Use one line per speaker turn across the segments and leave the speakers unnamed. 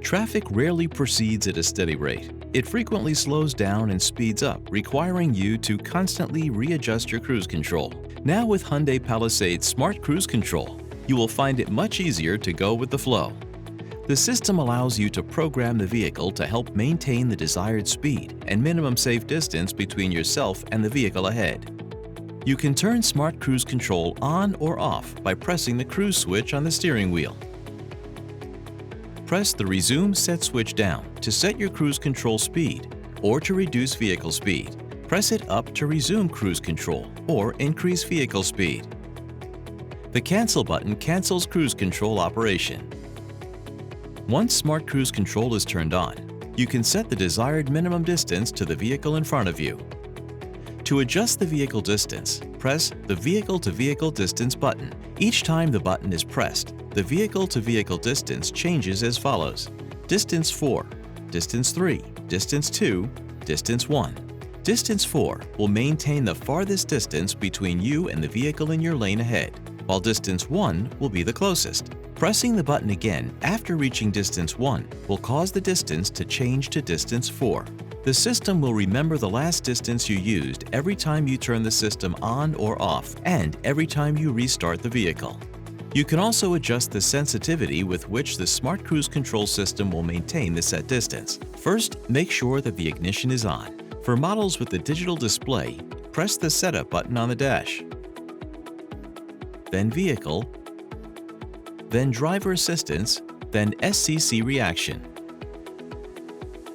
Traffic rarely proceeds at a steady rate. It frequently slows down and speeds up, requiring you to constantly readjust your cruise control. Now with Hyundai PALISADE Smart Cruise Control, you will find it much easier to go with the flow. The system allows you to program the vehicle to help maintain the desired speed and minimum safe distance between yourself and the vehicle ahead. You can turn Smart Cruise Control on or off by pressing the cruise switch on the steering wheel. Press the Resume Set switch down to set your cruise control speed, or to reduce vehicle speed. Press it up to resume cruise control or increase vehicle speed. The Cancel button cancels cruise control operation. Once Smart Cruise Control is turned on, you can set the desired minimum distance to the vehicle in front of you. To adjust the vehicle distance, press the Vehicle-to-Vehicle Distance button. Each time the button is pressed, the vehicle-to-vehicle distance changes as follows: Distance 4, Distance 3, Distance 2, Distance 1. Distance 4 will maintain the farthest distance between you and the vehicle in your lane ahead, while Distance 1 will be the closest. Pressing the button again after reaching Distance 1 will cause the distance to change to Distance 4. The system will remember the last distance you used every time you turn the system on or off and every time you restart the vehicle. You can also adjust the sensitivity with which the Smart Cruise Control system will maintain the set distance. First, make sure that the ignition is on. For models with the digital display, press the Setup button on the dash, then Vehicle, then Driver Assistance, then SCC Reaction.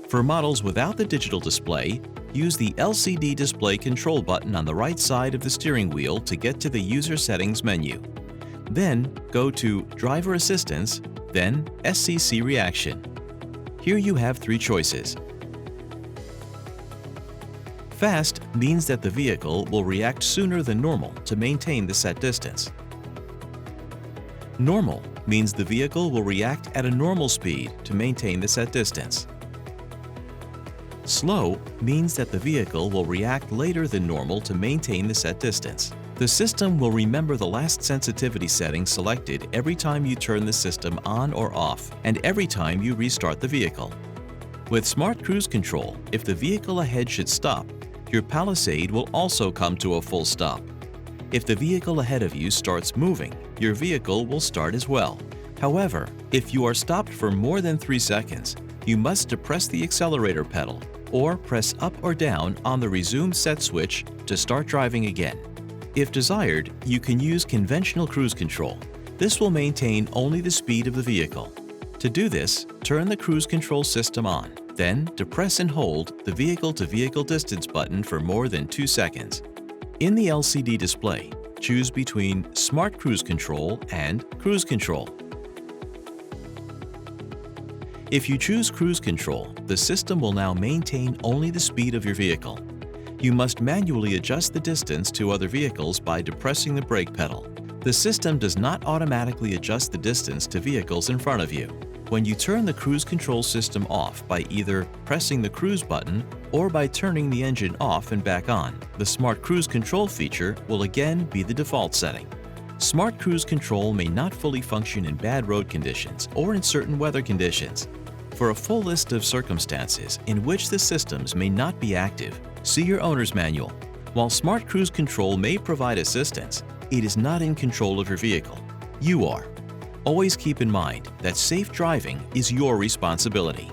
For models without the digital display, use the LCD Display Control button on the right side of the steering wheel to get to the User Settings menu. Then go to Driver Assistance, then SCC Reaction. Here you have three choices. Fast means that the vehicle will react sooner than normal to maintain the set distance. Normal means the vehicle will react at a normal speed to maintain the set distance. Slow means that the vehicle will react later than normal to maintain the set distance. The system will remember the last sensitivity setting selected every time you turn the system on or off and every time you restart the vehicle. With Smart Cruise Control, if the vehicle ahead should stop, your Palisade will also come to a full stop. If the vehicle ahead of you starts moving, your vehicle will start as well. However, if you are stopped for more than 3 seconds, you must depress the accelerator pedal or press up or down on the Resume Set switch to start driving again. If desired, you can use conventional cruise control. This will maintain only the speed of the vehicle. To do this, turn the cruise control system on, then depress and hold the Vehicle-to-Vehicle Distance button for more than 2 seconds. In the LCD display, choose between Smart Cruise Control and Cruise Control. If you choose Cruise Control, the system will now maintain only the speed of your vehicle. You must manually adjust the distance to other vehicles by depressing the brake pedal. The system does not automatically adjust the distance to vehicles in front of you. When you turn the cruise control system off by either pressing the cruise button or by turning the engine off and back on, the Smart Cruise Control feature will again be the default setting. Smart Cruise Control may not fully function in bad road conditions or in certain weather conditions. For a full list of circumstances in which the systems may not be active, see your owner's manual. While Smart Cruise Control may provide assistance, it is not in control of your vehicle. You are. Always keep in mind that safe driving is your responsibility.